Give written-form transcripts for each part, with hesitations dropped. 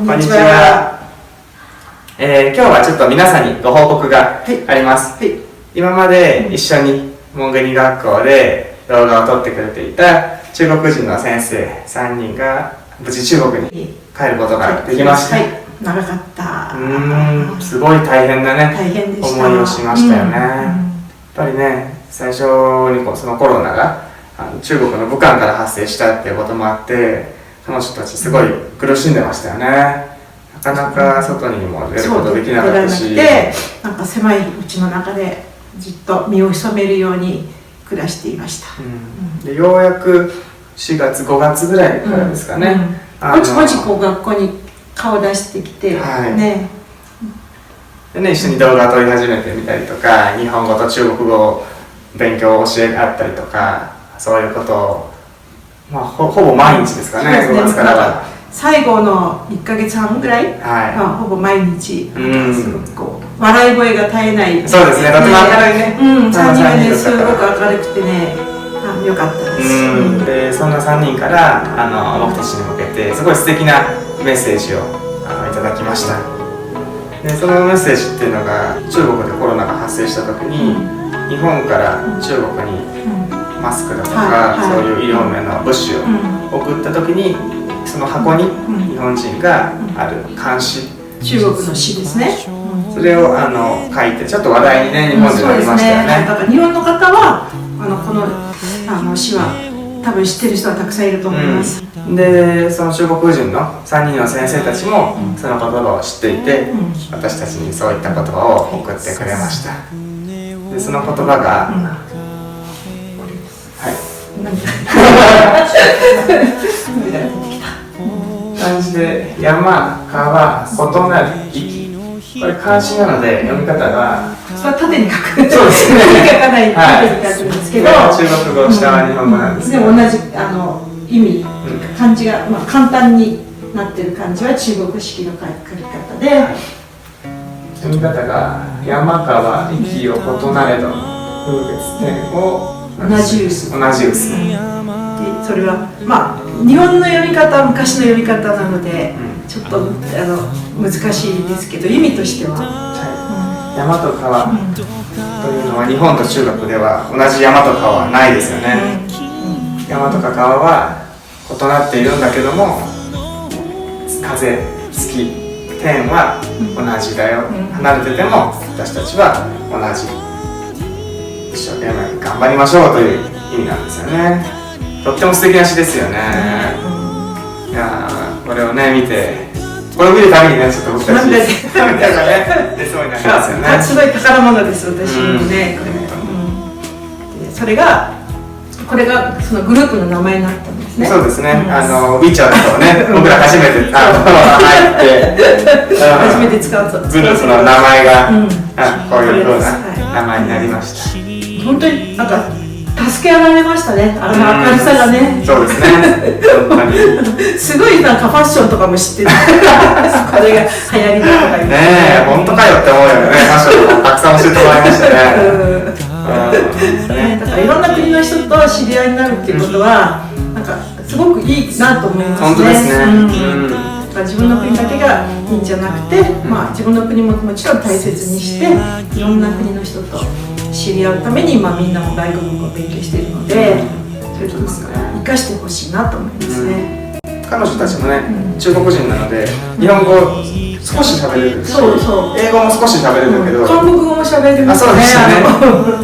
こんにちは。今日はちょっと皆さんにご報告があります。今まで一緒にモンゴリ学校で動画を撮ってくれていた中国人の先生3人が無事中国に帰ることができました。長かった。すごい大変なね、大変でした。思いをしましたよね。やっぱりね、最初にそのコロナが中国の武漢から発生したっていうこともあって、彼女たちすごい苦しんでましたよね。なかなか外にも出ることできなかったし、なんか狭い家の中でずっと身を潜めるように暮らしていました。でようやく4月5月ぐらいからですかね、ぼちぼちこう学校に顔出してきて、でね、一緒に動画を撮り始めてみたりとか、日本語と中国語を勉強を教え合ったりとか、そういうことを、ほぼ毎日ですかね、5月からは。最後の1ヶ月半ぐらい、ほぼ毎日、すごくこう笑い声が絶えない。そうですね、とても明るいね。3人はね、すごく明るくてね、よかったです。で、そんな3人から僕たちに向けてすごい素敵なメッセージをいただきました。で、そのメッセージっていうのが、中国でコロナが発生した時に日本から中国にマスクだとか、そういう医療面の物資を送った時に、その箱に日本人がある漢詩、中国の詩ですね、それを書いてちょっと話題にね、日本でなりましたよね。だから日本の方はこの詩は多分知ってる人はたくさんいると思います。で、その中国人の3人の先生たちもその言葉を知っていて、私たちにそういった言葉を送ってくれました。で、その言葉が、漢字で山、川、異なる域。これ漢字なので読み方がそれは縦に書く。そうですね。縦に書かない、縦に書くんですけど、中国語、下は日本語なんですけど、でも同じ意味、漢字が簡単になってる漢字は中国式の書き方で、読み方が山、川、域を異なれど風月点を同じ薄。それは日本の読み方は昔の読み方なので、ちょっと難しいですけど、意味としては、山と川というのは日本と中国では同じ山と川はないですよね。山とか川は異なっているんだけども、風、月、天は同じだよ。離れてても私たちは同じ。一生懸命頑張りましょうという意味なんですよね。とっても素敵な詩ですよね。いやー、これをね見て、これを見るたびにね、ちょっと僕たち涙がね出そうになりますよね。すごい宝物です、私もね。これがそのグループの名前になったんですね。そうですね。WeChat とね、僕ら初めて入って初めて使うとグループの名前がこういう風な名前になりました。本当になんか助けられましたね、明るさがね。そうですね。すごいなんかファッションとかも知ってる。これが流行りだとか言って。ねえ、本当かよって思うよね。ファッションとかたくさん教えてもらいましたね。だからいろんな国の人と知り合いになるっていうことは、なんかすごくいいなと思いますね。本当ですね。自分の国だけがいいんじゃなくて、自分の国ももちろん大切にして、いろんな国の人と知り合うためにみんなも外国語を勉強しているので、それと生かしてほしいなと思いますね。彼女たちもね、中国人なので日本語少し喋れるし、英語も少し喋れるけど、韓国語も喋れますね。そうですよね。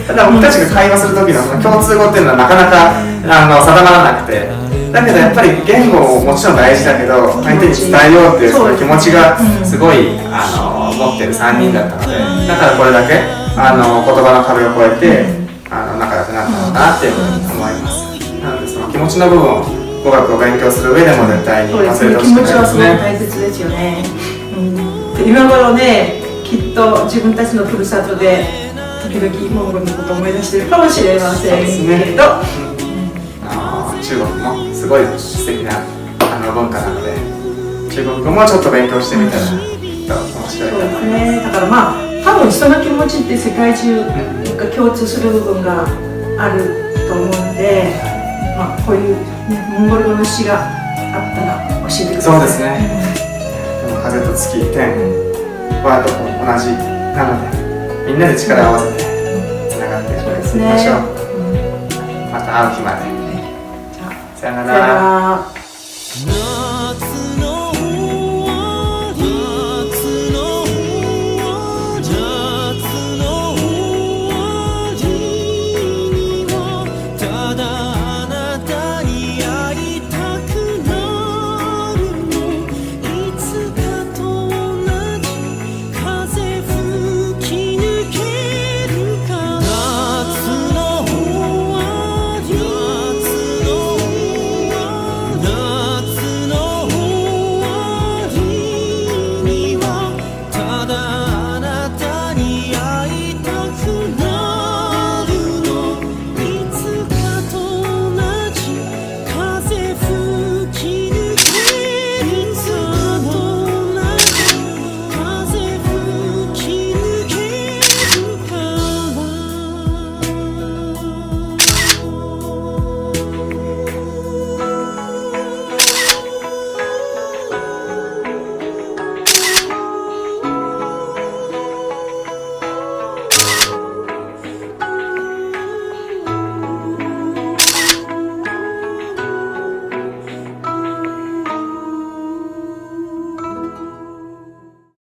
ただ僕たちが会話する時のその共通語っていうのはなかなか定まらなくて、だけどやっぱり言語ももちろん大事だけど、相手に伝えようっていうその気持ちがすごい持ってる3人だったので、だからこれだけ言葉の壁を越えて仲良くなったのかなっていうふうに思います。なのでその気持ちの部分を語学を勉強する上でも絶対に忘れてほしくないですね。気持ちはすごく大切ですよね。今頃ね、きっと自分たちのふるさとで時々モンゴルのことを思い出しているかもしれませんけど、中国もすごい素敵な文化なので、中国語もちょっと勉強してみたらきっと面白いかなと思います。だから多分人の気持ちって世界中が共通する部分があると思うので、こういうモンゴル語の詩があったら教えてください。そうですね。風と月天はどこも同じなので、みんなで力を合わせてつながっていきましょう。また会う日まで。さよなさよなら。ら。